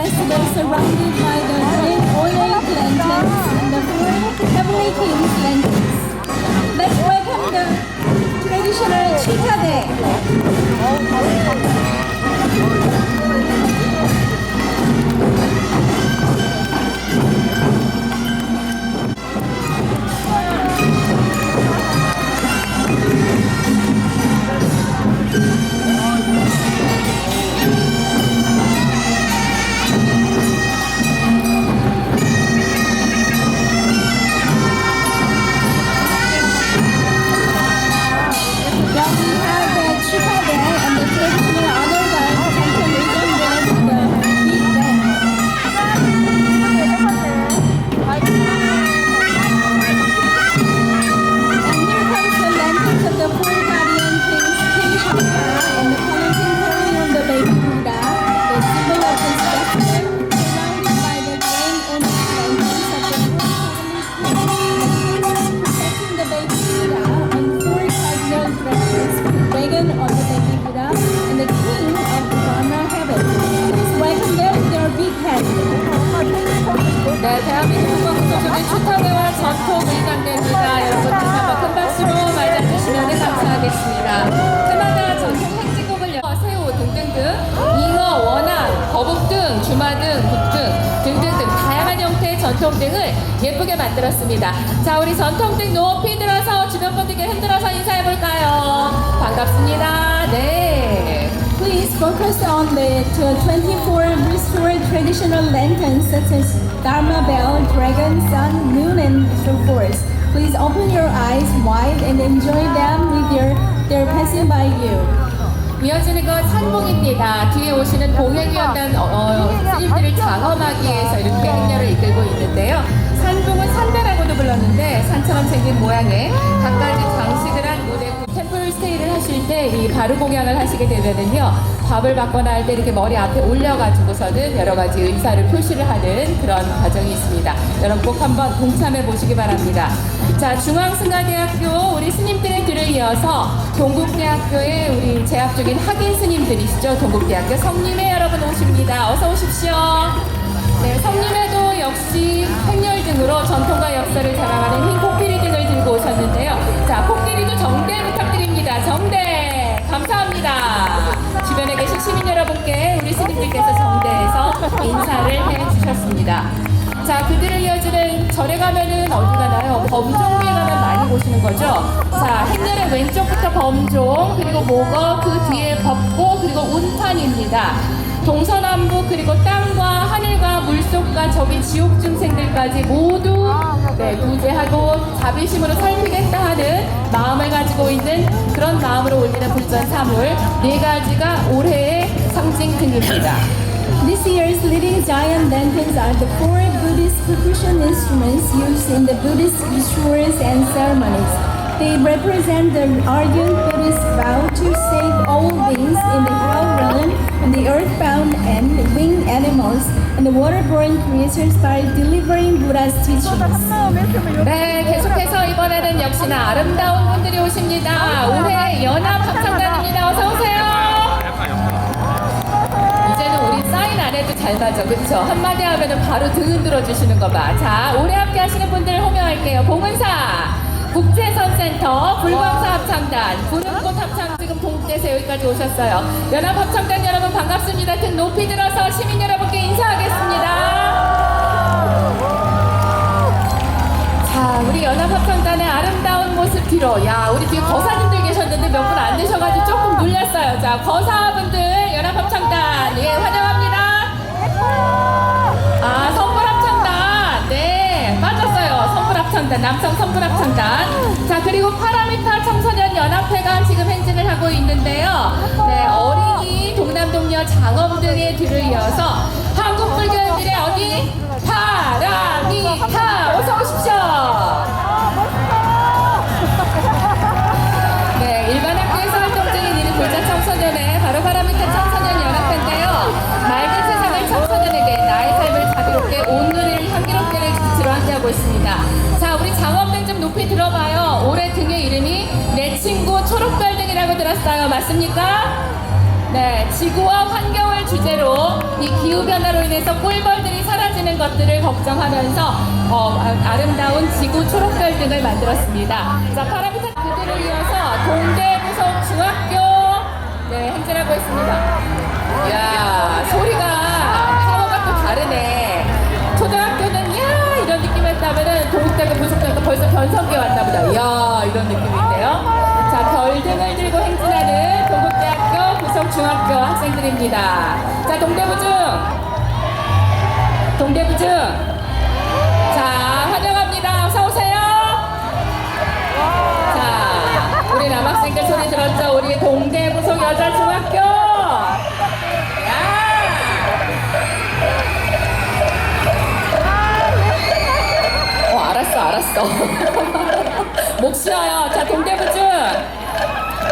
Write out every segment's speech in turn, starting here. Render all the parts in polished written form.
festival surrounded by the great ornate lanterns and the four heavenly kings lanterns. Let's welcome the traditional Cheetah Day. 네, 대한민국 국방부조선의 추타대와 전통 일당대입니다. 여러분 다시 한번 큰 박수로 맞아주시면 감사하겠습니다. 해마다 전통 행진곡을 새우 등등등 잉어, 원앙, 거북 등, 주마 등, 북 등 등등등 다양한 형태의 전통등을 예쁘게 만들었습니다. 자, 우리 전통등 높이 들어서 주변 분들께 흔들어서 인사해볼까요? 반갑습니다. 네. Please focus on the 24 restored traditional lanterns such as Dharma Bell, Dragon, Sun, Moon, and so forth. Please open your eyes wide and enjoy them with they're passing by you. 이어지는 건 산봉입니다. 뒤에 오시는 봉행위원단 스님들을 장엄하기 위해서 이렇게 행렬을 이끌고 있는데요. 산봉은 산배라고도 불렀는데 산처럼 생긴 모양의 각가지 장식을 한 무대 템플 스테이를 하실 때 이 바루 공양을 하시게 되면은요, 밥을 받거나 할 때 이렇게 머리 앞에 올려가지고서는 여러 가지 의사를 표시를 하는 그런 과정이 있습니다. 여러분 꼭 한번 동참해 보시기 바랍니다. 자, 중앙승가대학교 우리 스님들의 뒤를 이어서 동국대학교의 우리 재학 중인 학인 스님들이시죠. 동국대학교 성림회 여러분 오십니다. 어서 오십시오. 네, 성림회도 역시 행렬 등으로 전통과 역사를 자랑하는 흰 코끼리 등을 들고 오셨는데요. 자, 코끼리도 정대 부탁드립니다. 정대 감사합니다. 주변에 계신 시민 여러분께 우리 스님들께서 정대에서 인사를 해주셨습니다. 자, 그들을 이어지는 절에 가면은 어디 가나요? 범종에 가면 많이 보시는 거죠. 자, 행렬의 왼쪽부터 범종, 그리고 목어, 그 뒤에 법고, 그리고 운판입니다. 동서남북 그리고 땅과 하늘과 물속과 저기 지옥 중생들까지 모두 구제하고 자비심으로 살피겠다 하는 마음을 가지고 있는 그런 마음으로 올리는 불전사물 네 가지가 올해의 상징등입니다. This year's leading giant lanterns are the four Buddhist percussion instruments used in the Buddhist rituals and ceremonies. They represent the ardent Buddhist vow to save all beings in the hell realm and the earthbound and winged animals and the waterborne creatures by delivering Buddha's teachings. 네, 계속해서 이번에는 역시나 아름다운 분들이 오십니다. 올해 연합 합창단입니다. 어서 오세요. 이제는 우리 사인 안 해도 잘 맞아, 그렇죠? 한마디 하면은 바로 등 흔들어 주시는 거 봐. 자, 올해 함께 하시는 분들 호명할게요. 봉은사 국제선센터, 불광사 합창단, 구름꽃 합창 지금 동국대에서 여기까지 오셨어요. 연합 합창단 여러분 반갑습니다. 등 높이 들어서 시민 여러분께 인사하겠습니다. 자, 우리 연합 합창단의 아름다운 모습 뒤로, 야, 우리 뒤에 거사님들 계셨는데 몇 분 안 되셔가지고 조금 놀랐어요. 자, 거사분들 연합 합창단, 예, 환영합니다. 아, 선불 합창단, 네, 빠졌어요. 선불 합창단, 남성 선불 합창단. 자, 그리고 파라미타 청소년 연합회가 지금 행진을 하고 있는데요. 네, 어린이, 동남동녀, 장엄 등의 뒤를 이어서 한국불교인들의 어디? 파라미타, 어서 오십시오. 네, 일반 학교에서 활동 중인 이는 골자 청소년의 바로 파라미타 청소년 연합회인데요. 맑은 세상을 청소년에게 나의 삶을 자비롭게 온누리를 향기롭게를 기치로 함께하고 있습니다. 자, 우리 장엄등 좀 높이 들어봐요. 올해 등의 이름이 내 친구 초록별 등이라고 들었어요. 맞습니까? 네, 지구와 환경을 주제로 이 기후변화로 인해서 꿀벌들이 사라지는 것들을 걱정하면서 아름다운 지구 초록별 등을 만들었습니다. 자, 파란 그들을 이어서 동대부속 중학교 네, 행진하고 있습니다. 이야, 소리가 파워가 또 다르네. 초등학교는 야 이런 느낌이었다면은 동대구 부속중학교 벌써 변성기 왔나 보다. 이야, 이런 느낌인데요. 자, 별등을 들고 행진하는 동국대학교 부속중학교 학생들입니다. 자, 동대부중. 자, 환영합니다. 어서 오세요. 자, 우리 남학생들 소리 들었죠? 우리 동대부속 여자중학교. 야. 알았어. 목 쉬어요. 자, 동대부중.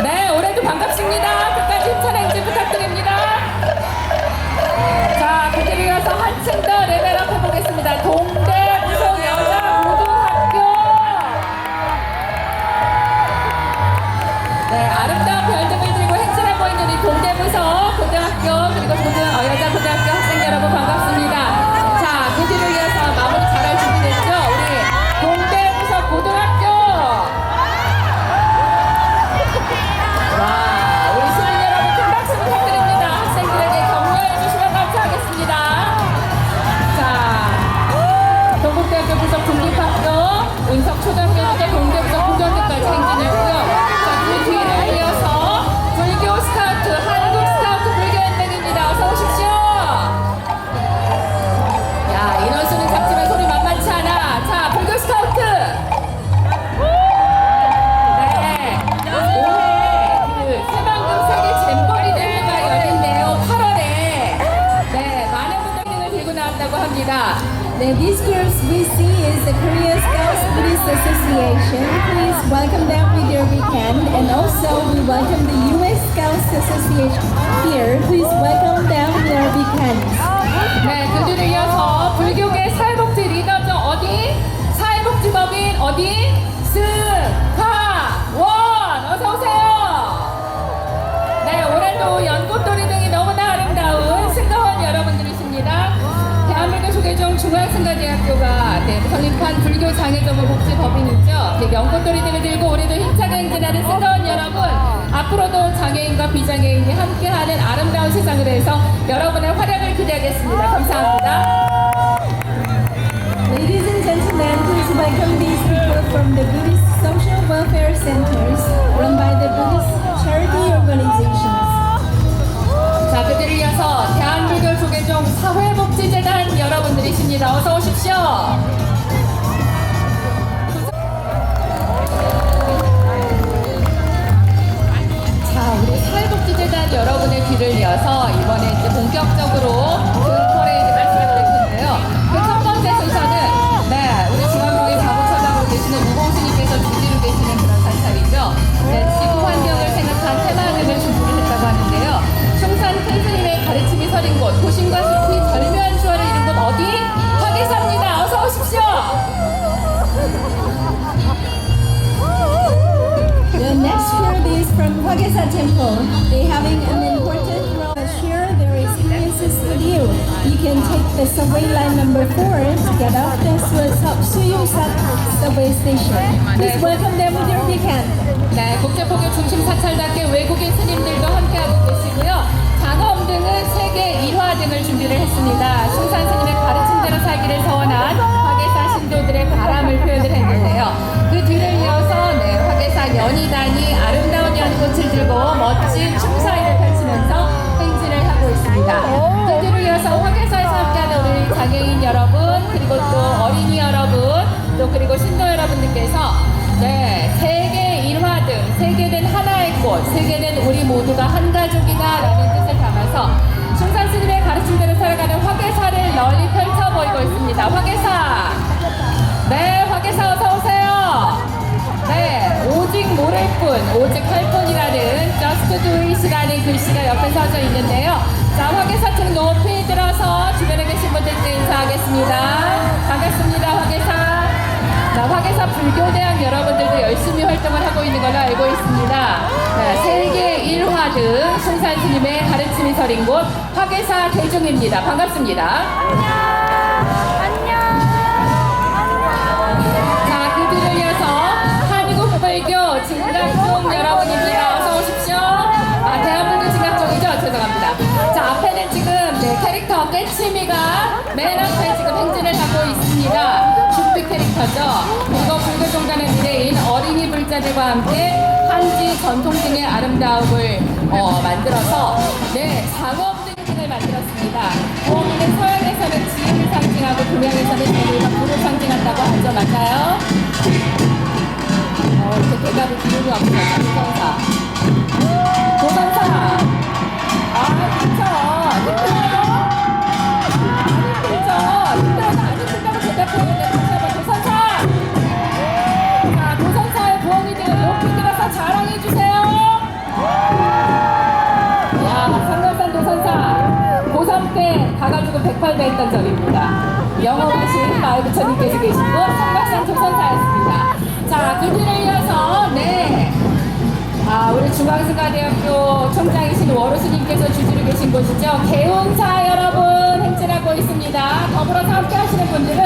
네, 올해도 반갑습니다. 끝까지 힘찬 행진 부탁드립니다. 자, 그들을 이어서 한층 더 레벨업 해보겠습니다. 동대부속 여자고등학교. 네, 아름다운 별등을 들고 행진하고 있는 이 동대부속 고등학교 그리고 여자고등학교 학생 여러분 반갑습니다. 자, 그들을 이어서 마무리 잘할 준비됐죠? 우리 동대부속 고등학교. 와, 우리 시민 여러분 큰 박수 부탁드립니다. 학생들에게 격려해 주시면 감사하겠습니다. 자, 동국대학교 부속 국립학교, 운석초등학교부터 동대부속 고등학교까지 행진했고요. 자, 그 뒤를 이어서 불교 스카우트, 한국 스카우트 불교 연맹입니다. 어서 오십시오. 야, 인원수는 작지만 소리 만만치 않아. 자, 불교 스카우트. 네, 올해 그 새만금 세계 잼버리 대회가 열린대요. 8월에. 네, 많은 분들을 들고 나왔다고 합니다. Now, these groups we see is the Korea Scouts Buddhist Association. Please welcome them with your big hand. And also, we welcome the U.S. Scouts Association here. Please welcome them with your big hands. 네, 그들을 이어서 불교계 사회복지 리더죠. 어디? 사회복지법인 어디? 승화원. 어서 오세요. 네, 올해도 연꽃돌이 등이 너무나 아름다운 승가원 여러분들이십니다. 대한민국 소개종 중앙승가대학교가 설립한 불교 장애점을 복지법인이죠. 연꽃돌이 등을 들고 올해도 힘차게 행진하는 승가원 여러분, 앞으로도 장애인과 비장애인이 함께하는 아름다운 세상을 위해서 여러분의 활약을 기대하겠습니다. 감사합니다. Ladies and gentlemen, please welcome these people from the Buddhist Social Welfare Centers run by the Buddhist charity organizations. 자, 그들을 이어서 대한불교 조계종 사회복지재단 여러분들이십니다. 어서 오십시오. 자, 우리 사회복지재단 여러분의 뒤를 이어서 이번에 이제 본격적으로 그 퍼레이드 말씀드릴 텐데요. 그 첫 번째 순서는 네, 우리 중앙국의 자부처장으로 계시는 우봉수님께서 주지로 계시는 그런 산찰이죠. 네, 지구 환경을 생각한 테마등을 준비를 했다고 하는데요. 충산 큰 스님의 가르침이 서린 곳, 도심과 숲이 절묘한 조화를 이룬 곳 어디? 화계사입니다. 어서 오십시오. The next field is from Hwagesa Temple. They having an important role. Here there is experiences with you. You can take the subway line number 4 to get off the Suyumsat subway station. Please welcome them with your big hand. 네, 국제포교 중심 사찰답게 외국인 스님들도 함께하고 계시고요. 장엄 등은 세계 1화 등을 준비를 했습니다. 충산 스님의 가르침대로 살기를 서원한 화계사 신도들의 바람을 표현을 했는데요. 그 뒤를 이어서 네, 화계사 연희단이 아름다운 연꽃을 들고 멋진 춤사위를 펼치면서 행진을 하고 있습니다. 그 뒤를 이어서 화계사에서 함께하는 우리 장애인 여러분, 그리고 또 어린이 여러분, 또 그리고 신도 여러분들께서 네, 세계 일화등, 세계는 하나의 꽃, 세계는 우리 모두가 한 가족이다라는 뜻을 담아서 충산 스님의 가르침대로 살아가는 화계사를 널리 펼쳐 보이고 있습니다. 화계사, 네, 화계사 어서 오세요. 네, 오직 모를 뿐, 오직 할 뿐이라는 Just Do It이라는 글씨가 옆에 서져 있는데요. 자, 화계사 등 높이 들어서 주변에 계신 분들께 인사하겠습니다. 반갑습니다, 화계사. 자, 화계사 불교대학 여러분들도 열심히 활동을 하고 있는 걸로 알고 있습니다. 자, 세계 1화 등 충산 스님의 해설인 곳 화계사 대중입니다. 반갑습니다. 자, 그 뒤를 이어서 한국불교 진각종 여러분입니다. 어서 오십시오. 아, 대한불교 진각종이죠? 죄송합니다. 자, 앞에는 지금 캐릭터 깨치미가 맨 앞에 지금 행진을 하고 있습니다. 슈피 캐릭터죠. 그리고 불교종단의 미래인 어린이 불자들과 함께 한지 전통 등의 아름다움을 만들어서 작업 등을 만들었습니다. 부엉이는 서양에서는 지혜를 상징하고 동양에서는 재물과 부를 상징한다고 하죠. 맞아요? 이렇게 대답을 기운이 없어요. 도선사. 도선사. 그쵸. 힘들어요? 안 힘들죠? 힘들어서 안 힘들다고 대답했는데 다시 한번 도선사. 자, 도선사의 부엉이들 높이 들어서 자랑해주세요. 야, 상월산 도선사. 고3 때 가가지고 108배 했던 적입니다. 영업하신 마을부처님께서 계시고 상월산 도선사였습니다. 자, 그 뒤를 이어서 우리 중앙승가대학교 총장이신 월호수님께서 주지로 계신 곳이죠. 개운사 여러분 행진하고 있습니다. 더불어서 함께 하시는 분들은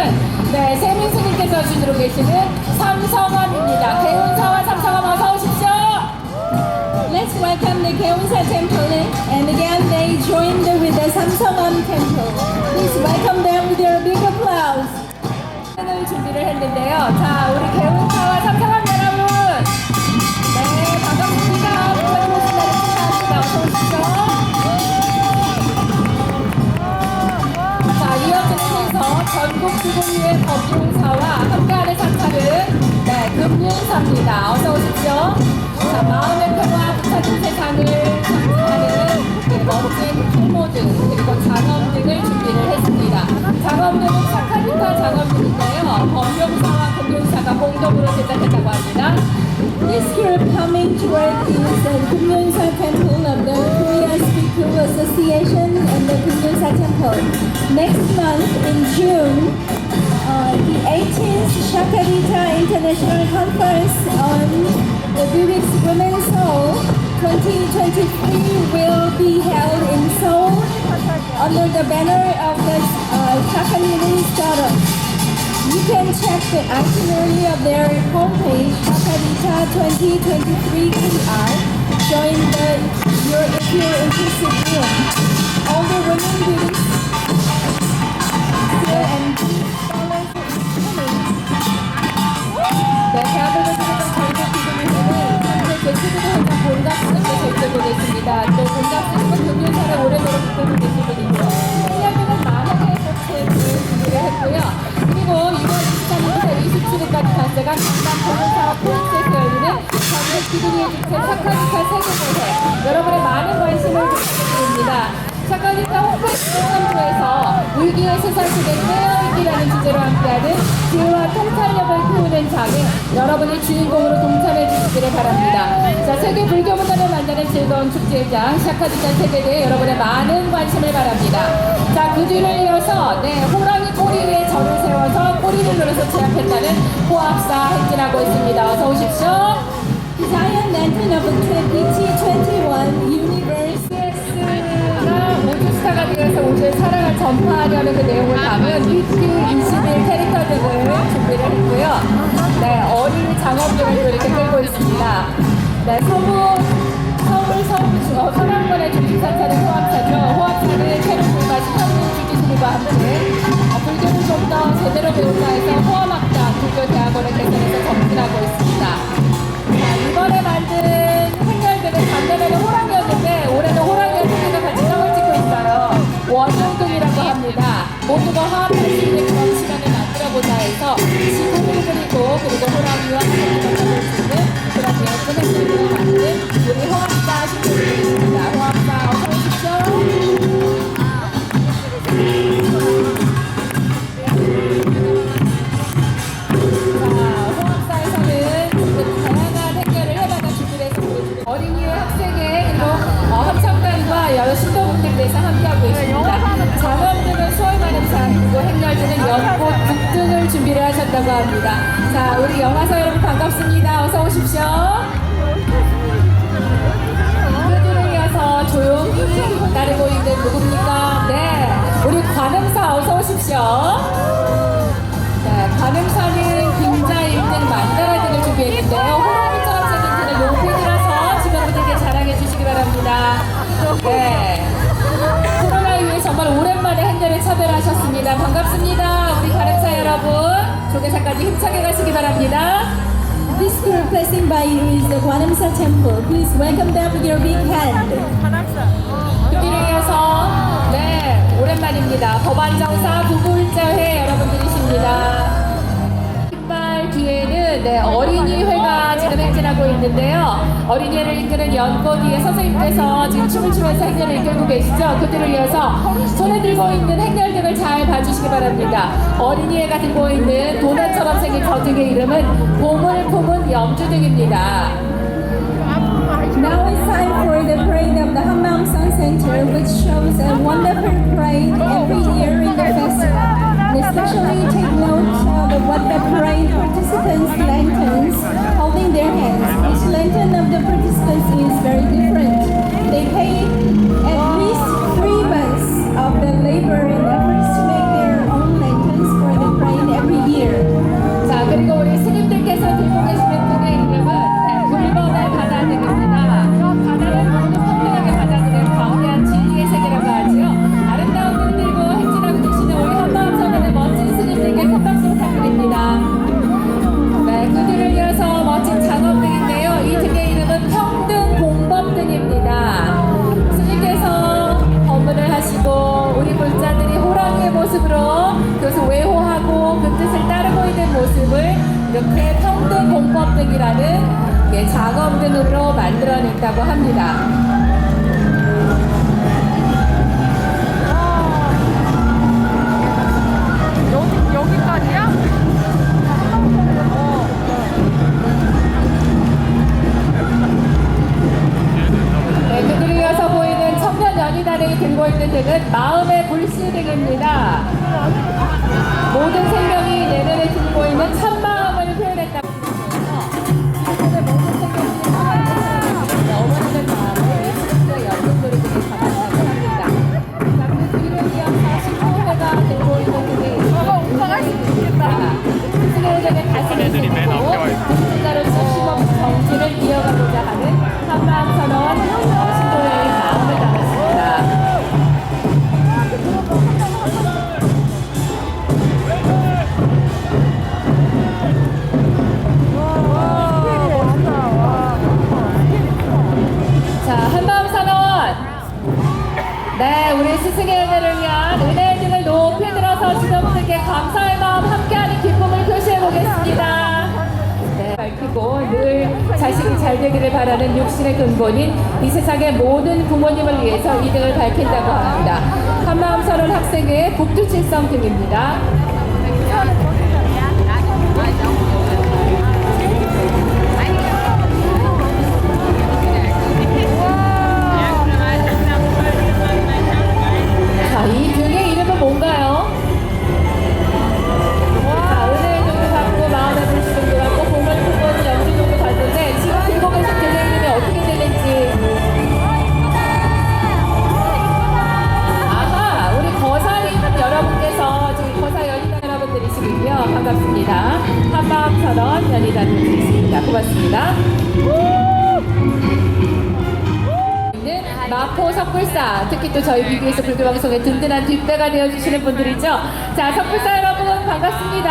세민수님께서 주지로 계시는 삼성암입니다. 개운사와 삼성암 어서 오십시오. Let's welcome the Geunsa Temple, and again they joined with the Samsonam Temple. Please welcome them with your big applause. 을 준비를 했는데요. 자, 우리 개운사와 삼성암 여러분, 반갑습니다. 부모님 오신 날을 축하합니다. 어서 오십시오. 자, 이어지면서 전국 주공리의 법용사와 함께하는 상차는 금륜사입니다. 어서 오십시오. 자, 마음의 평화 부처님 세상을 상징하는 멋진 탈모등 그리고 장엄 등을 준비를 했습니다. 장엄등은 샤카리타 장엄등인데요. 법용사와 금륜사가 공동으로 제작했다고 합니다. This group coming toward is the Kumyonsa Temple of the Korea Speaker Association and the Kumyonsa Temple. Next month in June, the 18th Shakarita International Conference on the Buddhist Women's Soul 2023 will be held in Seoul under the banner of the Shakyamuni Daughter. You can check the itinerary of their homepage, Shakarita 2023 PR. Join if you're interested in all the women Buddhists here and scholars 대한민국 전국 기금위원회는 현재 제주도 회장 본갑스님께서 이끌고 계십니다. 또 본갑스님은 금융사를 오래도록 이끌고 계신 분이죠. 1년간은 만원의 꽃을 준비를 했고요. 그리고 2월 23일부터 27일까지 단체가 강남 공원사와 포항시에서 열리는 전국 기금위의 주최 샤카리타 세계대회, 여러분의 많은 관심을 부탁드립니다. 샤카리타 홈페이지 참조해서 위기의 세상속에 깨어있기라는 주제로 함께하는 지혜와 통찰력을 키우는 장에 여러분이 주인공으로 동참해 주시기를 바랍니다. 자, 세계 불교 문화를 만드는 즐거운 축제장 샤카리타 세계대회 여러분의 많은 관심을 바랍니다. 자, 그 뒤를 이어서 호랑이 꼬리 위에 절을 세워서 꼬리를 눌러서 제압했다는 호합사 행진하고 있습니다. 어서 오십시오. The Giant Lantern of 2021 Universe. 우주스타가 되어서 우주의 사랑을 전파하려는 그 내용을 담은 위크 21 캐릭터 등을 준비를 했고요. 어린이 장엄들을 또 이렇게 끌고 있습니다. 서울 서남권의 중심사차는 호합사죠. 호합사는 캐릭터 맛이 현민 주지신과 함께 불교를 좀 더 제대로 배우자 해서 호합학당 불교대학원을 개설해서 전진하고 있습니다. 자, 이번에 만든 행렬들은 작년에는 호랑이였는데 올해는 호랑이와 토끼가 같이 짝을 찍고 있어요. 원형등이라고 합니다. 모두가 화합할 수 있는 그런 시간을 만들어보자 해서 지구를 그리고 호랑이와 토끼가 짝을 찍는 그런 예쁜 행렬들을 만든 우리 호합사 신부들이 있습니다. 호합사 어서 오십시오. 호합사에서는 다양한 행렬을 해마다 준비를 해서 보여주는 어린이의 학생의 그리고 합창단과 여러 신도분들께서 함께하고 있습니다. 장엄들은 수월만은 장이고 행렬들은 연꽃, 북등을 준비를 하셨다고 합니다. 자, 우리 영화사 여러분 반갑습니다. 어서 오십시오. 그들을 이어서 조용히 따르고 있는 누굽니까? 네, 우리 관음사 어서 오십시오. 네, 관음사는 김자 1등 만다라 등을 준비했는데요. 호랑이처럼 생긴 등을 높이 들어서 직원분들께 자랑해 주시기 바랍니다. 네, 코로나 이후에 정말 오랜만에 행렬을 차별하셨습니다. 반갑습니다. 우리 관음사 여러분, 조계사까지 힘차게 가시기 바랍니다. This group blessing by you is the Gwanamsa Temple. Please welcome them with your big hand. 그들을 이어서 네 오랜만입니다. 법안정사 부부일자회 여러분들이십니다. 이빨 뒤에는 네, 어린이회가 지금 행진하고 있는데요. 어린이회를 이끄는 연꽃이의 선생님께서 지금 춤을 추면서 행렬을 이끌고 계시죠. 그들을 이어서 손에 들고 있는 행렬 등을 잘 봐주시기 바랍니다. 어린이회가 들고 있는 도넛처럼 생긴 저 등의 이름은 봄을 품은 염주등입니다. Now it's time for the parade of the Hammam Sun Center, which shows a wonderful parade every year in the festival. And especially take note of what the parade participants' lanterns holding their hands. Each lantern of the participants is very different. They pay at least 3 months of the labor and efforts to make their own lanterns for the parade every year. 자, 그리고 우리 스님들께서 들고 계시는 등의 이름은 굴번의 바다 등입니다. 바다는 모두 평등하게 받아들인 광대한 진리의 세계라고 하지요. 아름다운 등 들고 행진하고 계시는 우리 한마음선언의 멋진 스님들께 큰 박수 부탁드립니다. 네, 그들을 이어서 멋진 장엄등인데요. 이 등의 이름은 평등공법등입니다. 스님께서 법문을 하시고 우리 불자들이 호랑이의 모습으로 그것을 외호하고 그 뜻을 따르고 있는 모습을 이렇게 평등공법등이라는 작업등으로 만들어냈다고 합니다. 여기까지야? 네, 그들을 이어서 보이는 청년 연희단이 들고 있는 등은 마음의 불씨등입니다. 모든 생명이 내면에 들고 있는 참마음을 표현했다고 하면서 모든 생명이 어머니의 마음을 진짜 연극으로 되게 담았다고 합니다. 자, 그 뒤를 이어서 15회가 들고 있는 등이 오빠가 할 수 있겠다. 스네어전의 가슴을 지니고 군주자로서 심없이 정신을 이어가고자 하는 한마음선언 신도의 마음을 담았습니다. 자, 한마음선언. 네, 우리 스승의 은혜를 위한 은혜의 등을 높이 들어서 지도분들께 감사의 마음 함께하는 기쁨을 표시해 보겠습니다. 네, 밝히고 늘 자식이 잘 되기를 바라는 육신의 근본인 이 세상의 모든 부모님을 위해서 이 등을 밝힌다고 합니다. 한마음선언 학생의 북두칠성 등입니다. 자, 이 등의 이름은 뭔가요? 자, 은혜의 등도 받고 마음의 불씨등도 받고 공을 품은 염주등도 받는데 지금 들고 계신 등의 이름이 어떻게 되는지 아마 우리 거사님 여러분께서 지금 거사 연희단 여러분들이시군요. 반갑습니다. 한마음선언 연희단 분들이십니다. 고맙습니다. 마포 석불사, 특히 또 저희 BBS 불교방송의 든든한 뒷배가 되어주시는 분들이죠. 자, 석불사 여러분 반갑습니다.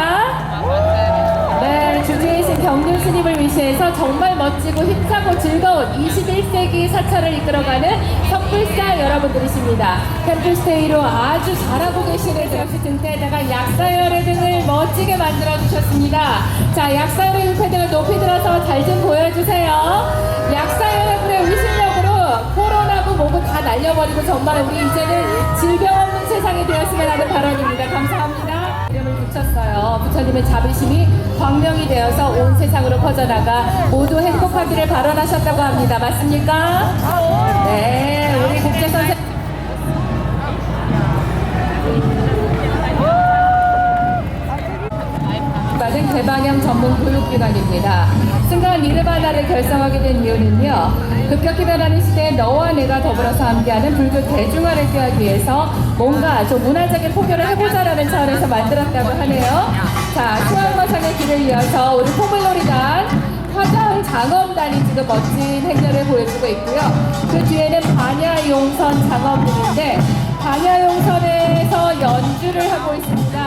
네, 주주이신 경륜 스님을 위시해서 정말 멋지고 힘차고 즐거운 21세기 사찰을 이끌어가는 석불사 여러분들이십니다. 템플스테이로 아주 잘하고 계시는 역시 등대에다가 약사열의 등을 멋지게 만들어주셨습니다. 자, 약사열의 등패등을 높이 들어서 잘 좀 보여주세요. 약사열의 불의 위실력으로 코로나고 뭐고 다 날려버리고 정말 우리 이제는 질병 없는 세상이 되었으면 하는 발언입니다. 감사합니다. 이름을 붙였어요. 부처님의 자비심이 광명이 되어서 온 세상으로 퍼져나가 모두 행복하기를 발언하셨다고 합니다. 맞습니까? 네, 우리 국제선생 받은 개방형 전문 교육기관입니다. 순간 니르바나를 결성하게 된 이유는요, 급격히 변하는 시대에 너와 내가 더불어서 함께하는 불교 대중화를 꾀하기 위해서 뭔가 좀 문화적인 포교를 해보자라는 차원에서 만들었다고 하네요. 자, 수학마상의 길을 이어서 우리 포물놀이단 화장 장엄단이 지금 멋진 행렬을 보여주고 있고요. 그 뒤에는 반야용선 장엄들인데 반야용선에서 연주를 하고 있습니다.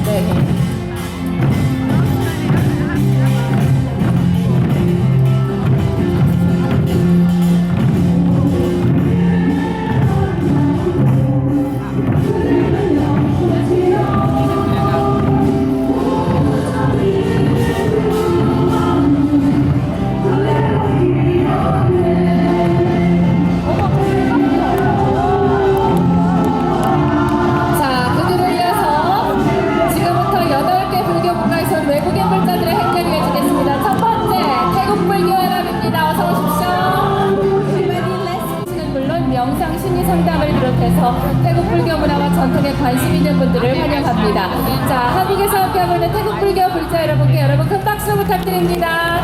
네. 자, 그들을 이어서 지금부터 8개 불교 국가에서 온 외국인 불자들의 행렬이 이어지겠습니다. 첫 번째, 태국 불교 연합입니다. 어서 오십시오. 는 물론 명상 심리 상담을 비롯해서 태국 불교 문화와 전통에 관심 있는 분들을 환영합니다. 자, 한국에서 함께하고 있는 태국 불교 불자 여러분께 여러분 큰 박수 부탁드립니다.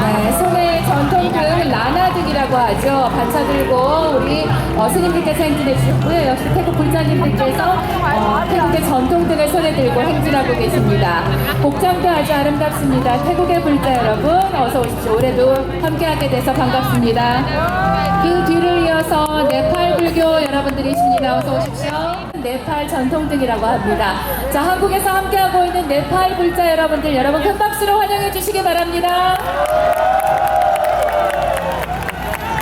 네, 손에 전통 교육 라나득이라고 하죠. 반차 들고 우리 스님들께서 행진해 주셨고요. 역시 태국 불자님들께서 태국의 전통등을 손에 들고 행진하고 계십니다. 복장도 아주 아름답습니다. 태국의 불자 여러분 어서 오십시오. 올해도 함께하게 돼서 반갑습니다. 그 뒤를 이어서 네팔 불교 여러분들이십니다. 어서 오십시오. 네팔 전통등이라고 합니다. 자, 한국에서 함께하고 있는 네팔 불자 여러분들 여러분 큰 박수로 환영해 주시기 바랍니다.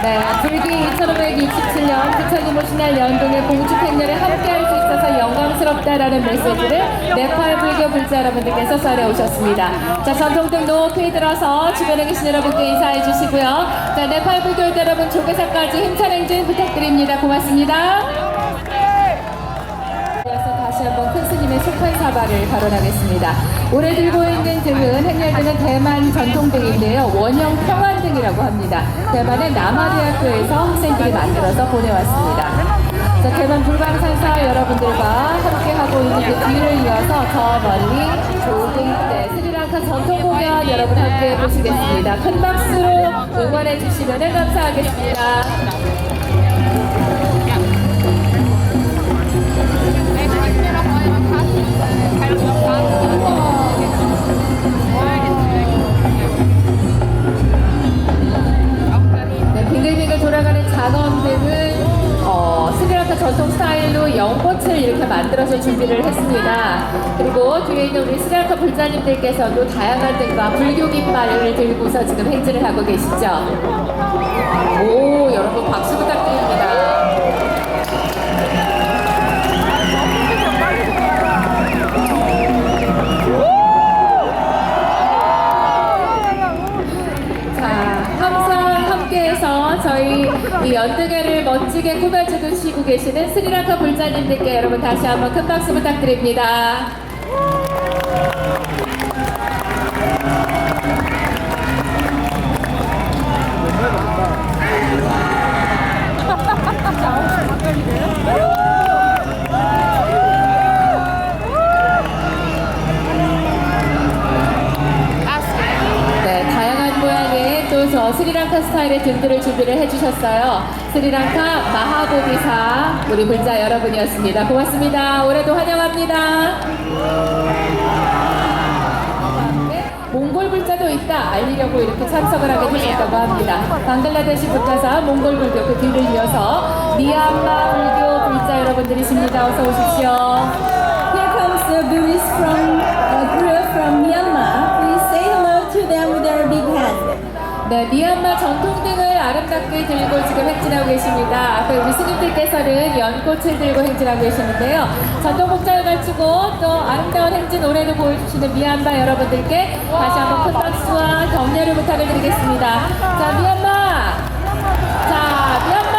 네, 불기 2567년 부처님 오신 날 연동의 공축 행렬에 함께할 수 있어서 영광스럽다라는 메시지를 네팔 불교 불자 여러분들께서 전해 오셨습니다. 자, 전통등 높이 들어서 주변에 계신 여러분께 인사해 주시고요. 자, 네팔 불교 여러분 조계사까지 힘찬 행진 부탁드립니다. 고맙습니다. 이어서 다시 한번 큰 스님의 속한 사발을 발언하겠습니다. 올해 들고 있는 등은 행렬등은 대만 전통등인데요. 원형 평안등이라고 합니다. 대만의 남아대학교에서 학생들이 만들어서 보내왔습니다. 자, 대만 불광산사 여러분들과 함께하고 있는 그 뒤를 이어서 저 멀리 조등대 스리랑카 전통 공연 여러분 함께 보시겠습니다. 큰 박수로 응원해 주시면 감사하겠습니다. 네, 빙글빙글 돌아가는 장엄등은 스리랑카 전통 스타일로 연꽃을 이렇게 만들어서 준비를 했습니다. 그리고 뒤에 있는 우리 스리랑카 불자님들께서도 다양한 등과 불교 깃발을 들고서 지금 행진을 하고 계시죠. 오, 여러분 박수 부탁드립니다. 저희 이 연등회를 멋지게 꾸며주시고 계시는 스리랑카 불자님들께 여러분 다시 한번 큰 박수 부탁드립니다. 스리랑카 스타일의 등들을 준비를 해주셨어요. 스리랑카 마하보비사 우리 불자 여러분이었습니다. 고맙습니다. 올해도 환영합니다. 몽골 불자도 있다 알리려고 이렇게 참석을 하게 되셨다고 합니다. 방글라데시 불자사 몽골 불교 그 뒤를 이어서 미얀마 불교 불자 여러분들이십니다. 어서 오십시오. Here comes the Buddhists from group from Myanmar. Please say hello to them with their big hand. 네, 미얀마 전통등을 아름답게 들고 지금 행진하고 계십니다. 앞에 우리 스님들께서는 연꽃을 들고 행진하고 계시는데요. 전통 복장을 갖추고 또 아름다운 행진 올해도 보여주시는 미얀마 여러분들께 다시 한번 큰 박수와 격려를 부탁을 드리겠습니다. 자, 미얀마! 자, 미얀마!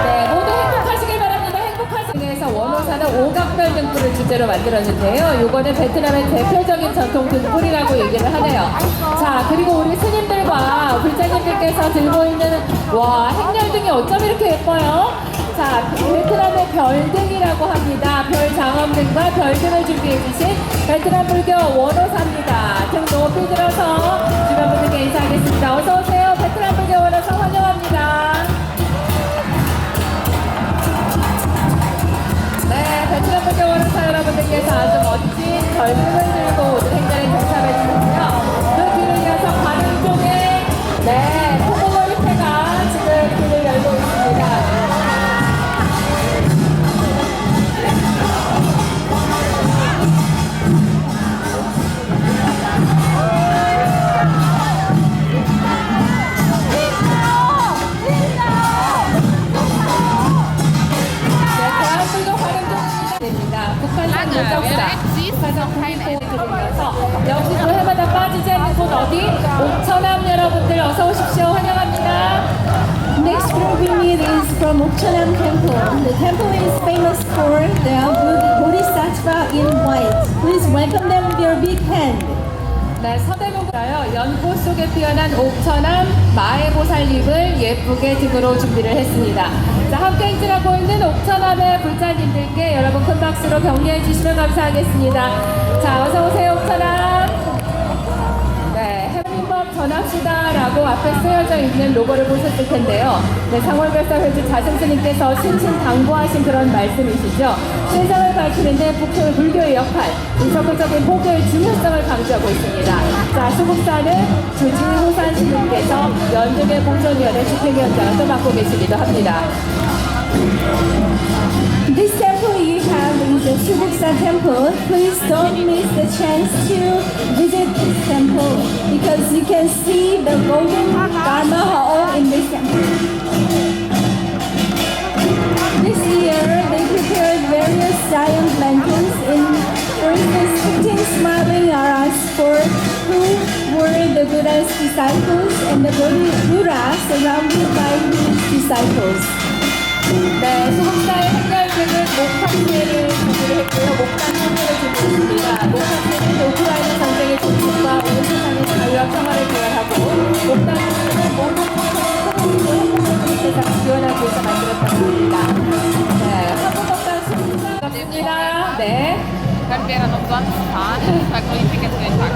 네, 모두 행복하시길 바랍니다. 행복하시길 원호사는 오각별 등불을 주제로 만들었는데요. 요거는 베트남의 대표적인 전통 등불이라고 얘기를 하네요. 자, 그리고 우리 스님들과 불자님들께서 들고 있는 와 행렬등이 어쩜 이렇게 예뻐요? 자, 베트남의 별등이라고 합니다. 별 장엄등과 별등을 준비해 주신 베트남 불교 원호사입니다. 등 높이 들어서 주변 분들께 인사하겠습니다. 어서 오세요. 베트남 불교 원호사 환영합니다. 네, 베트남 불교 원호사 여러분들께서 아주 멋진 별등을 들고 오늘 행전에 동참해 주셨고요. 그 뒤를 이어서 가는 쪽에 네, 포고머리패가 지금 길을 열고 있습니다. 북한산 무적사, 북한산 국립공원에 들으면서 역시 또 해마다 빠지지 않는 곳 어디? 옥천암 여러분들 어서 오십시오. 환영합니다. Next group we meet is from Okchonam Temple. The temple is famous for their Bodhisattva in white. Please welcome them with your big hand. 네, 서대문가요. 연꽃 속에 피어난 옥천암 마애보살님을 예쁘게 등으로 준비를 했습니다. 자, 함께 행진하고 있는 옥천암의 불자님들께 여러분 큰 박수로 격려해 주시면 감사하겠습니다. 자, 어서 오세요, 옥천암. 네, 해민법 전합시다라고 앞에 쓰여져 있는 로고를 보셨을 텐데요. 네, 상월별사 회주 자승스님께서 신신당부하신 그런 말씀이시죠. 신성을 밝히는데 불교의 역할, 이 적극적인 포교의 중요성을 강조하고 있습니다. 자, 수국사는 주지호산 스님께서 연중의 공존위원회 집행위원장을 또 맡고 계시기도 합니다. This temple you have is the Subuksa temple. Please don't miss the chance to visit this temple because you can see the golden Dharma hall in this temple. This year they prepared various giant lanterns in, for instance, 15 smiling aras for who were the Buddha's disciples and the Buddha surrounded by his disciples. 네, 수국사의 행렬들은 목판제를 준비를 했고요. 목판제를 준비했습니다. 목판제는 우크라이나 전쟁의 종식과 온 세상의 자유와 평화를 기원하고, 목단제는 모든 세상을 기원하기 위해서 만들었다고 합니다. 네, 한국어과 수국사입니다. 네. Wenn wir dann umsonst fahren, vergünstigt den Tag.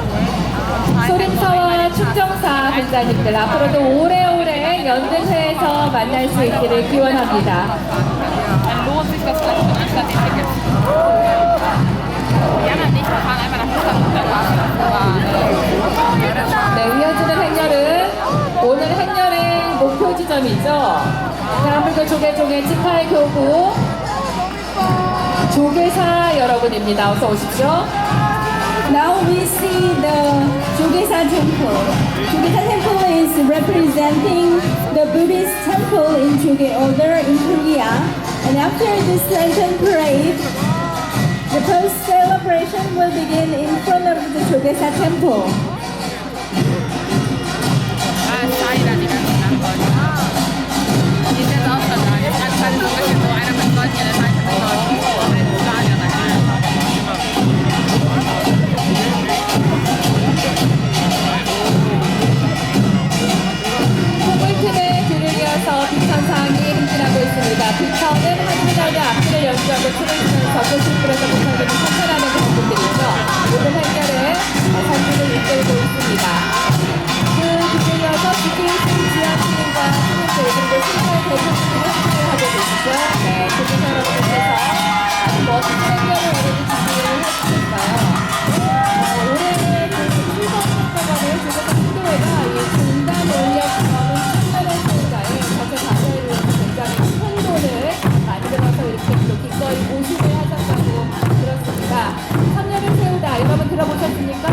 소림사와 충정사 분자님들 앞으로도 오래오래 연등회에서 만날 수 있기를 기원합니다. Dann lohnt sich das vielleicht schon anstatt den Tickets. Jana und ich fahren einmal nach Russland und dann 네, 이어지는 행렬은 오늘 행렬의 목표 지점이죠. 대한민국 조계종의 지파의 교구 조계사 여러분입니다. 어서 오십시오. Now we see the Jogesa temple. Jogesa temple is representing the Buddhist temple in Joge Order in Korea. And after this lantern parade, the post celebration will begin in front of the Jogesa temple. fahren dann die ganzen Nachbarn. Die sind auch schon da. Jetzt hat gerade so ein bisschen so einer mit Gold in der Seite mit Gold. 포물팀의 뒤를 이어서 비천상이 행진하고 있습니다. 비천은 한국날의 앞길을 연주하고 춤을 추면서 꽃실풀에서 비천들을 선천하는 그런 분들이죠. 모든 행렬에 선주를 이끌고 있습니다. 그 뒤를 이어서 주기일승 지향시민과 시민들 그리고 신발 대표님들이 행진을 하고 계시죠. 네, 그분 여러분께서 아주 멋진 행렬을 오늘 준비를 해주셨어요. 올해는 그 17번을 조금 힘들어가 이 중단 원력 경험은 참여를 수행자의 전체 자세를 위해서 굉장히 큰 돈을 만들어서 이렇게 또 기꺼이 모시를 하셨다고 들었습니다. 3년을 세우다 여러분 들어보셨습니까?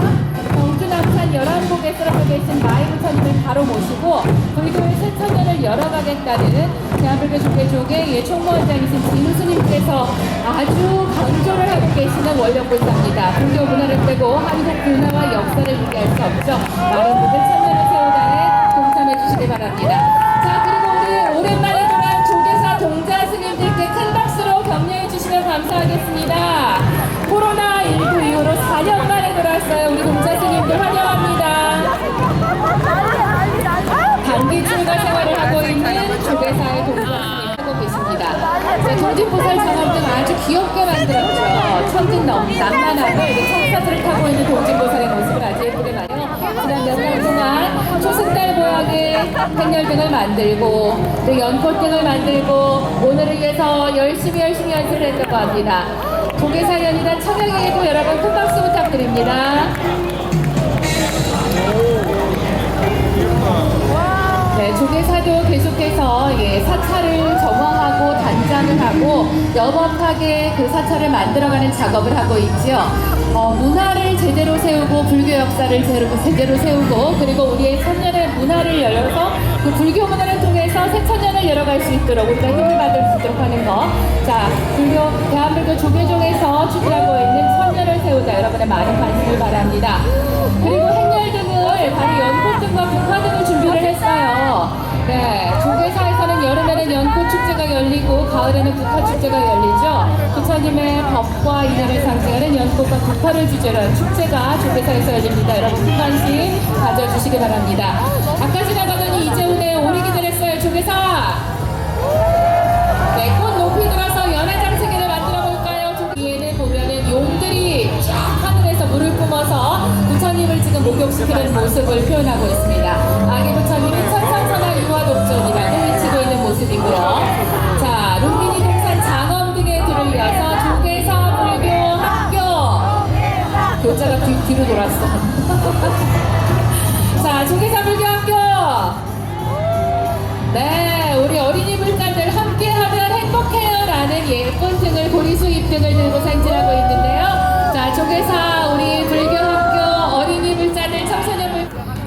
경주 남산 11곡에 쓰러져 계신 마이부처님을 바로 모시고 불교의 실천년을 열어가겠다는 대한불교 조계종의 총무원장이신 진우스님께서 아주 강조를 하고 계시는 원력불사입니다. 불교 문화를 빼고 한국 문화와 역사를 무시할 수 없죠. 많은 분들 참여를 세우다에 동참해 주시기 바랍니다. 자, 그리고 우리 오랜만에 돌아온 조계사 동자 스님들께 큰 박수로 격려해 주시면 감사하겠습니다. 코로나19 이후로 4년 만에 돌아왔어요. 우리 동자 스님들 환영합니다. 단기 출가 생활을 하고 있는 조계사의 동자 스님 하고 계십니다. 동진보살 장엄 등 아주 귀엽게 만들었죠. 천진 낭만하고 이게 청사들을 타고 있는 동진보살의 모습을 아주 예쁘게 만들어 지난 몇 달 동안 초승달 모양의 행렬등을 만들고 또 연꽃등을 만들고 오늘을 위해서 열심히 연습을 했다고 합니다. 조계사연이란 청양에게도 여러분 큰 박수 부탁드립니다. 네, 조계사도 계속해서 사찰을 정화하고 단장을 하고 여법하게 그 사찰을 만들어가는 작업을 하고 있죠. 문화를 제대로 세우고 불교 역사를 제대로 세우고 그리고 우리의 천년의 문화를 열어서 그 불교 문화를 통해서 새 천년을 열어갈 수 있도록 우리가 힘을 받을 수 있도록 하는 거. 자, 불교 대한민국 조계종에서 추구하고 있는 천년을 세우자 여러분의 많은 관심을 바랍니다. 그리고 행렬등을 바로 연꽃등과 국화등을 준비를 했어요. 네, 조계사에서는 여름에는 연꽃 축제가 열리고 가을에는 국화 축제가 열리죠. 부처님의 법과 인연을 상징하는 연꽃과 국화를 주제로 한 축제가 조계사에서 열립니다. 여러분 큰 관심 가져주시기 바랍니다. 아까 지나가더니 이재훈의 오리기들 했어요. 조계사. 네, 꽃 높이 들어서 연화장생회를 만들어 볼까요? 뒤에는 보면은 용들이 쫙 하늘에서 물을 뿜어서 부처님을 지금 목욕시키는 모습을 표현하고 있습니다. 아기 부처님은 천상천하 유화독존이라고 외치고 있는 모습이고요. 자, 룸비니 동산 장엄 등에 들을 이어서 조계사 불교 학교. 교자가 뒤로 돌았어. 자, 조계사 불교 학교. 네, 우리 어린이 불자들 함께하면 행복해요라는 예쁜 등을 고리수 잎등을 들고 행진하고 있는데요. 자, 조계사 우리 불교학교 어린이 불자들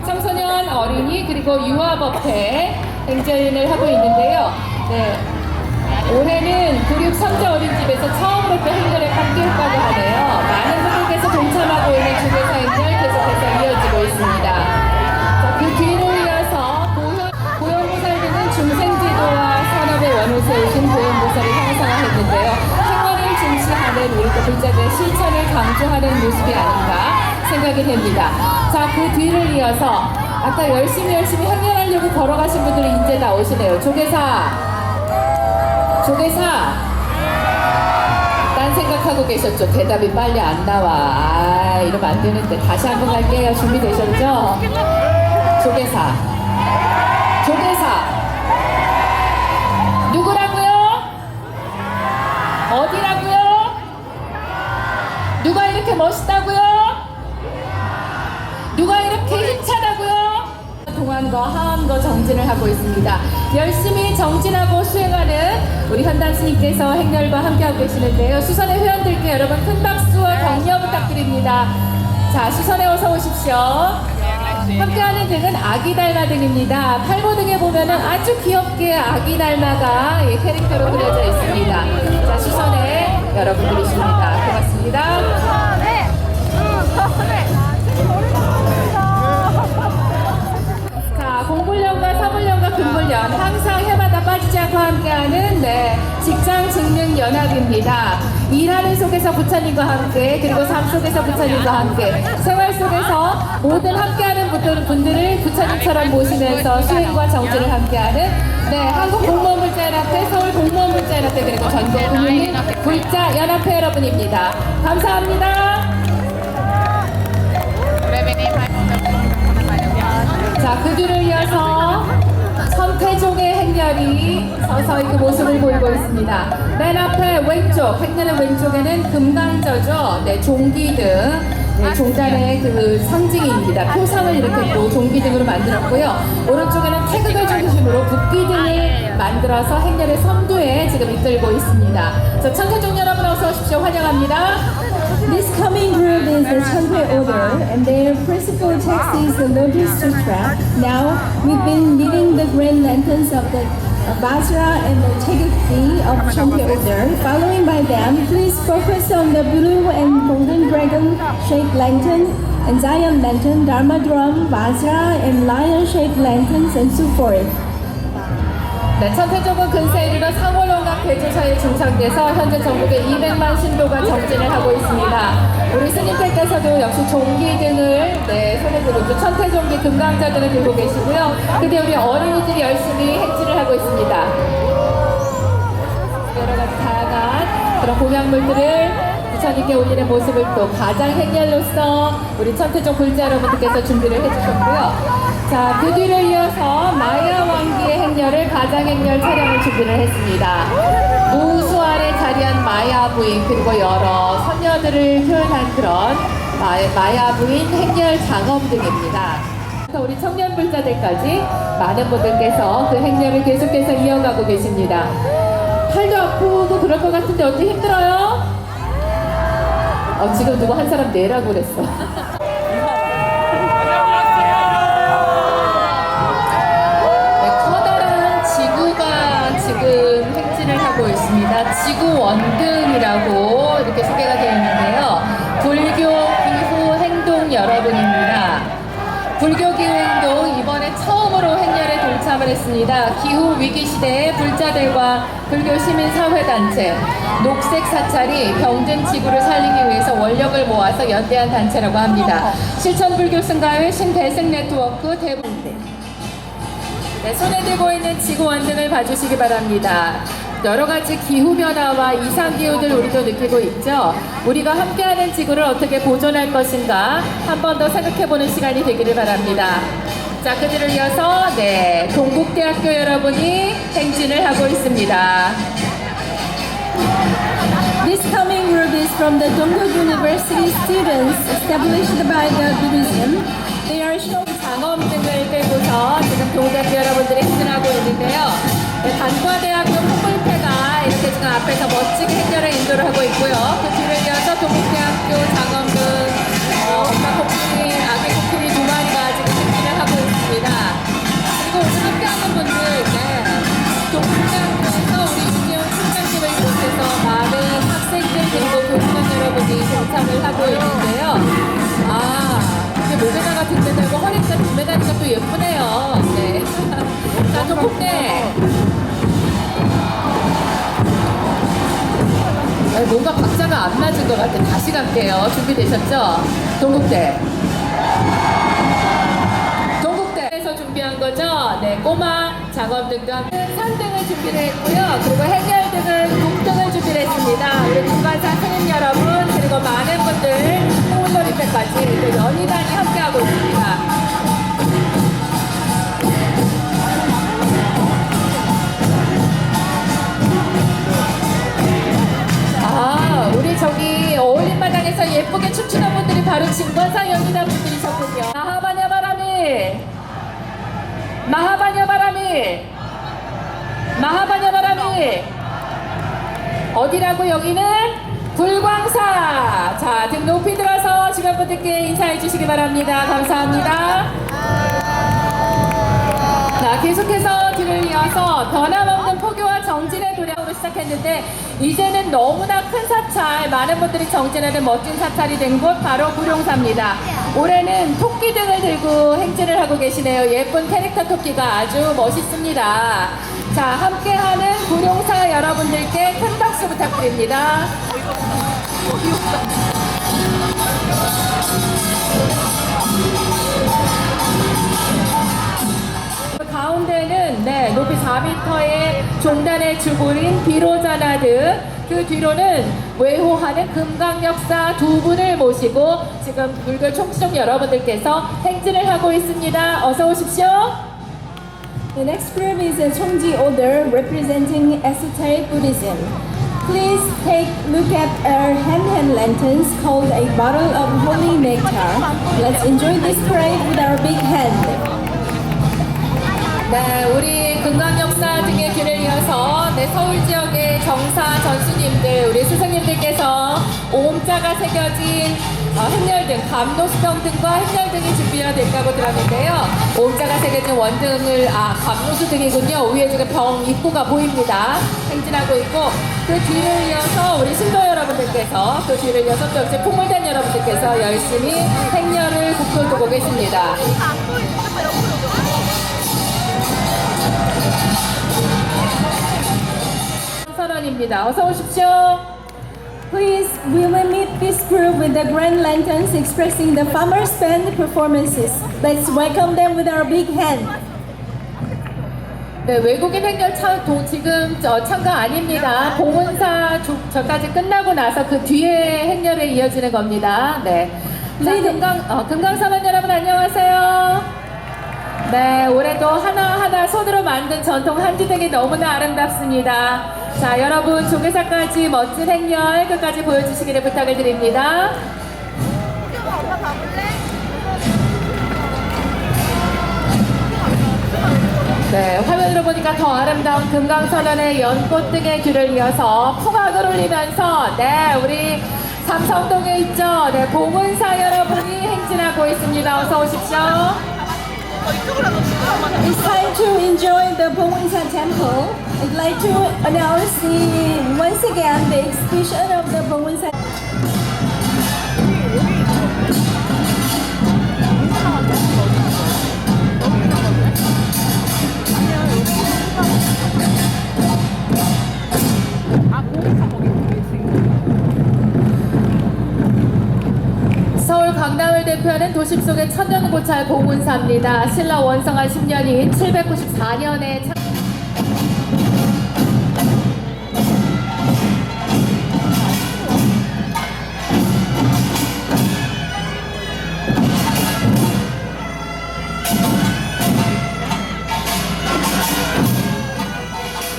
청소년 어린이 그리고 유아법회 행진을 하고 있는데요. 네, 올해는 구륙 삼자 어린이집에서 처음으로 또 행렬에 함께했다고 하네요. 많은 분들께서 동참하고 있는 조계사 행렬 계속해서 이어지고 있습니다. 자, 그 뒤를 이어서 고현보살들은 중생지도와 산업의 원을 세우신 고현보살을 형상화했는데요. 행원을 중시하는 우리 또 불자들의 실천을 강조하는 모습이 아닌가 생각이 됩니다. 자, 그 뒤를 이어서 아까 열심히 행렬하려고 걸어가신 분들이 이제 나오시네요. 조계사. 딴 생각하고 계셨죠? 대답이 빨리 안 나와. 이러면 안 되는데 다시 한번 갈게요. 준비되셨죠? 조계사. 누구라고요? 어디라고요? 누가 이렇게 멋있다고요? 누가 이렇게 힘차다고요? 동안과 하안과 정진을 하고 있습니다. 열심히 정진하고 수행하는 우리 현담 스님께서 행렬과 함께하고 계시는데요. 수선의 회원들께 여러분 큰 박수와 격려 부탁드립니다. 자, 수선에 어서 오십시오. 함께하는 등은 아기 달마 등입니다. 팔보 등에 보면은 아주 귀엽게 아기 달마가 캐릭터로 그려져 있습니다. 자, 수선에 여러분들이십니다. 고맙습니다. 자, 공불련과 사불련과 금불련 항상 해마다 빠지지 않고 함께하는 직장 직능 연합입니다. 일하는 속에서 부처님과 함께 그리고 삶 속에서 부처님과 함께 생활 속에서 모든 함께하는 분들을 부처님처럼 모시면서 수행과 정진을 함께하는 한국 공무원 불자연합회, 서울 공무원 불자연합회 그리고 전국 국민 불자연합회 여러분입니다. 감사합니다. 자, 그 뒤를 이어서 선태종의 행렬이 서서히 그 모습을 보이고 있습니다. 맨 앞에 왼쪽, 행렬의 왼쪽에는 금강저죠. 종기등. 종단의 그 상징입니다. 표상을 이렇게 또 종기등으로 만들었고요. 오른쪽에는 태극을 중심으로 국기등을 만들어서 행렬의 선두에 지금 이끌고 있습니다. 자, 천태종 여러분 어서 오십시오. 환영합니다. This coming group is the Chanpe Order, and their principal text is the Lotus Sutra. Now, we've been leading the grand lanterns of the Vajra and the Tegukti of Chanpe Order. Following by them, please focus on the blue and golden dragon-shaped lantern, and giant lantern, Dharma drum, Vajra, and lion-shaped lanterns, and so forth. 천태종은 근세 이르러 상월원각 대조사에 중상돼서 현재 전국에 200만 신도가 정진을 하고 있습니다. 우리 스님들께서도 역시 종기 등을 손에 들고 천태종기 금강자 등을 들고 계시고요. 근데 우리 어린이들이 열심히 행진을 하고 있습니다. 여러 가지 다양한 그런 공약물들을 부처님께 올리는 모습을 또 가장 행렬로서 우리 천태종 불자 여러분들께서 준비를 해주셨고요. 자, 그 뒤를 이어서 마야 왕기의 행렬을 가장 행렬 촬영을 준비를 했습니다. 무수 아래 자리한 마야 부인 그리고 여러 선녀들을 표현한 그런 마야 부인 행렬 작업 등입니다. 우리 청년 불자들까지 많은 분들께서 그 행렬을 계속해서 이어가고 계십니다. 팔도 아프고 그럴 것 같은데 어때 힘들어요? 지금 누구 한 사람 내라고 그랬어. 커다란 지구가 지금 행진을 하고 있습니다. 지구 원등이라고 이렇게 소개가 되어 있는데요. 불교 기후 행동 여러분입니다. 불교 기후 행동 이번에 처음으로 행렬에 동참을 했습니다. 기후 위기 시대의 불자들과 불교 시민 사회 단체 녹색 사찰이 병든 지구를 살리기 위해서 원력을 모아서 연대한 단체라고 합니다. 실천 불교 승가회 신대승 네트워크 대부분. 네, 손에 들고 있는 지구 원등을 봐주시기 바랍니다. 여러 가지 기후 변화와 이상 기후들 우리도 느끼고 있죠. 우리가 함께하는 지구를 어떻게 보존할 것인가 한 번 더 생각해보는 시간이 되기를 바랍니다. 자, 그들을 이어서 동국대학교 여러분이 행진을 하고 있습니다. This coming group is from the Dongguk University students established by the Buddhism. They are showing 장엄등을 끌고서 지금 동국대학교 여러분들이 행진하고 있는데요. 단과대학교 풍물패가 이렇게 지금 앞에서 멋지게 행렬을 인도를 하고 있고요. 그 뒤를 이어서 동국대학교 장엄등 엄마 코끼리, 아기 코끼리 2마리가 지금 행진을 하고 있습니다. 그리고 오늘 함께하는 분들, 동국대학교에서 우리 유지영 총장님을 비롯해서 많은 학생들 그리고 교수님 여러분이 동참을 하고 있는데요. 이게 목에다가 든든하고 허리가 든든하니까 또 예쁘네요. 네. 자, 동국대. 뭔가 박자가 안 맞은 것 같아. 다시 갈게요. 준비되셨죠? 동국대. 동국대에서 준비한 거죠? 네, 꼬마 작업등과 산등을 준비를 했고요. 그리고 행렬등은 녹등을 준비를 했습니다. 우리 국가사 스님 여러분, 그리고 많은 분들, 홍물놀이패까지 또 연희단이 함께하고 있습니다. 우리 저기 어울림마당에서 예쁘게 춤추는 분들이 바로 진관사 연희단 분들이셨군요. 마하바냐 바람이 어디라고? 여기는 불광사. 자, 등 높이 들어서 주변 분들께 인사해 주시기 바랍니다. 감사합니다. 자, 계속해서 뒤를 이어서 변함없는 포교와 정진의 도량으로 시작했는데 이제는 너무나 큰 사찰, 많은 분들이 정진하는 멋진 사찰이 된 곳 바로 구룡사입니다. 올해는 토끼 등을 들고 행진을 하고 계시네요. 예쁜 캐릭터 토끼가 아주 멋있습니다. 자, 함께하는 구룡사 여러분들께 큰 박수 부탁드립니다. 가운데는 높이 4m의 종단의 주골인 비로자나드, 그 뒤로는 외호하는 금강역사 두 분을 모시고 지금 불교 총수족 여러분들께서 행진을 하고 있습니다. 어서 오십시오. The next group is a Chongji order representing esoteric Buddhism. Please take a look at our hand lanterns called a bottle of holy nectar. Let's enjoy this parade with our big hand. 네, 우리 금강역사 등의 길을 이어서 서울 지역의 정사 전수님들, 우리 스승님들께서 오음자가 새겨진 행렬등, 감로수병 등과 행렬등이 준비가 됐다고 들었는데요. 오음자가 새겨진 원등을, 감로수 등이군요. 위에 지금 병 입구가 보입니다. 행진하고 있고, 그 뒤를 이어서 우리 신도 여러분들께서, 그 뒤를 이어서 또 역시 풍물단 여러분들께서 열심히 행렬을 북돋우고 계십니다. 선언입니다. 어서 오십시오. Please, we will meet this group with the grand lanterns expressing the farmers' band performances. Let's welcome them with our big hand. 네, 외국인 행렬 지금 참가 아닙니다. 봉은사 저까지 끝나고 나서 그 뒤에 행렬에 이어지는 겁니다. 네. 자, 금강사만 여러분 안녕하세요. 네, 올해도 하나하나 손으로 만든 전통 한지등이 너무나 아름답습니다. 자, 여러분 조계사까지 멋진 행렬 끝까지 보여주시기를 부탁을 드립니다. 엄마 가볼래? 네, 화면으로 보니까 더 아름다운 금강선언의 연꽃 등의 줄을 이어서 풍악을 울리면서 네, 우리 삼성동에 있죠. 네, 봉은사 여러분이 행진하고 있습니다. 어서 오십시오. It's time to enjoy the Bongwon-sa temple. I'd like to announce once again the execution of the Bongwon-sa. 서울 강남을 대표하는 도심 속의 천년고찰 봉은사입니다. 신라 원성한 10년인 794년에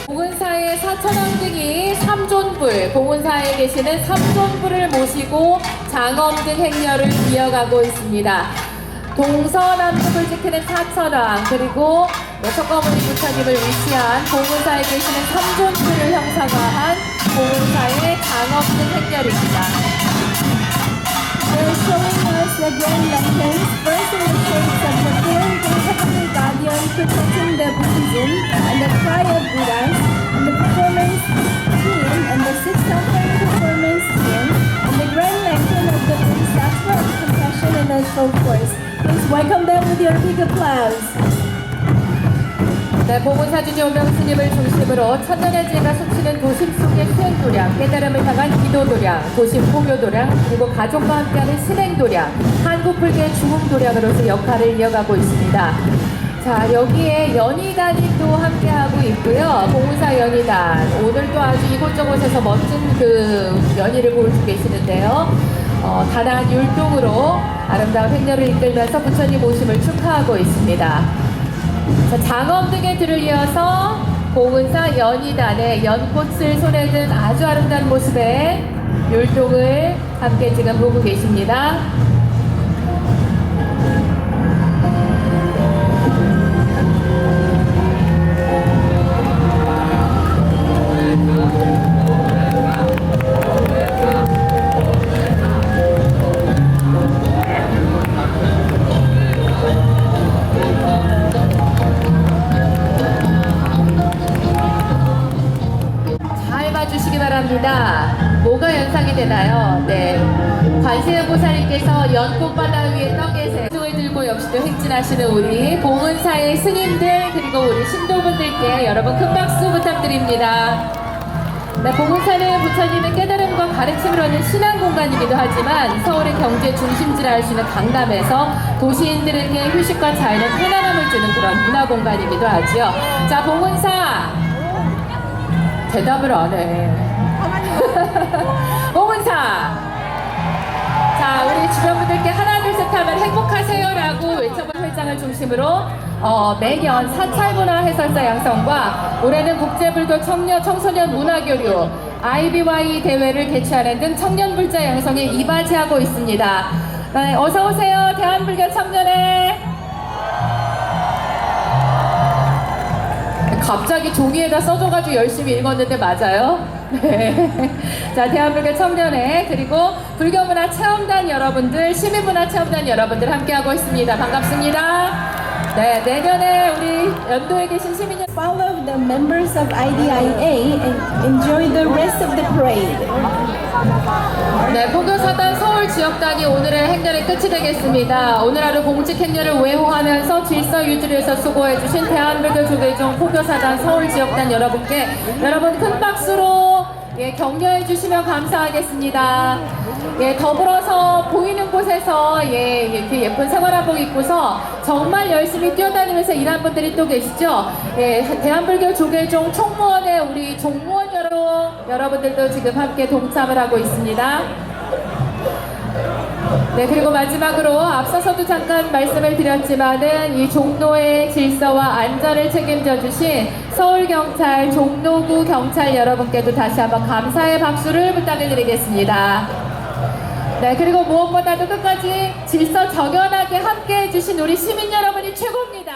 봉은사의 사천왕등이 삼존불, 봉은사에 계시는 삼존불을 모시고 장엄등 행렬을 이어가고 있습니다. 동서남북을 지키는 사천왕, 그리고 석가모니 부처님을 위시한 봉은사에 계시는 삼존불을 형상화한 봉은사의 장엄등 행렬입니다. They're showing us the grand lanterns, first in the shapes of the four heavenly guardians protecting the Buddhism, and the cry of Buddhas, and the performance team, and the six suffering performance team, and the grand lantern of the Bodhisattva of compassion, and so forth. Please welcome them with your big applause. 네, 봉은사주지 오명스님을 중심으로 천년의 지혜가 숨쉬는 도심 속의 수행도량, 깨달음을 향한 기도도량, 도심 포교도량, 그리고 가족과 함께하는 신행도량, 한국불교의 중흥도량으로서 역할을 이어가고 있습니다. 자, 여기에 연희단이 또 함께하고 있고요. 봉은사 연희단. 오늘도 아주 이곳저곳에서 멋진 그 연희를 보여주고 계시는데요. 다낭 율동으로 아름다운 행렬을 이끌면서 부처님 오심을 축하하고 있습니다. 자, 장엄등의 들을 이어서 봉은사 연희단의 연꽃을 손에 든 아주 아름다운 모습의 율동을 함께 지금 보고 계십니다. 주시기 바랍니다. 뭐가 연상이 되나요? 네, 관세음보살님께서 연꽃바다 위에 떠 계세요. 을 들고 역시도 행진하시는 우리 봉은사의 스님들 그리고 우리 신도분들께 여러분 큰 박수 부탁드립니다. 네, 봉은사는 부처님의 깨달음과 가르침을 얻는 신앙 공간이기도 하지만 서울의 경제 중심지라 할 수 있는 강남에서 도시인들에게 휴식과 자유는 편안함을 주는 그런 문화 공간이기도 하지요. 자, 봉은사 대답을 안 해. 봉은사! 자, 우리 주변 분들께 하나, 둘, 셋 하면 행복하세요라고 외쳐본 회장을 중심으로 매년 사찰문화 해설사 양성과 올해는 국제불교 청소년 문화교류 IBY 대회를 개최하는 등 청년불자 양성에 이바지하고 있습니다. 네, 어서오세요. 대한불교 청년회. 갑자기 종이에다 써줘가지고 열심히 읽었는데 맞아요? 네. 자, 대한불교 청년회 그리고 불교문화 체험단 여러분들, 시민문화 체험단 여러분들 함께하고 있습니다. 반갑습니다. 네, 내년에 우리 연도에 계신 시민 Follow the members of IDIA and enjoy the rest of the parade. 네, 포교사단 서울 지역단이 오늘의 행렬의 끝이 되겠습니다. 오늘 하루 공직 행렬을 외호하면서 질서 유지를 위해서 수고해주신 대한불교 조계종 포교사단 서울 지역단 여러분께 여러분 큰 박수로 격려해 주시면 감사하겠습니다. 예, 더불어서 보이는 곳에서 예, 이렇게 예쁜 생활한복 입고서 정말 열심히 뛰어다니면서 일한 분들이 또 계시죠. 예, 대한불교 조계종 총무원의 우리 종무원 여러분들도 지금 함께 동참을 하고 있습니다. 네, 그리고 마지막으로 앞서서도 잠깐 말씀을 드렸지만은 이 종로의 질서와 안전을 책임져 주신 서울경찰 종로구 경찰 여러분께도 다시 한번 감사의 박수를 부탁을 드리겠습니다. 네, 그리고 무엇보다도 끝까지 질서 정연하게 함께 해주신 우리 시민 여러분이 최고입니다.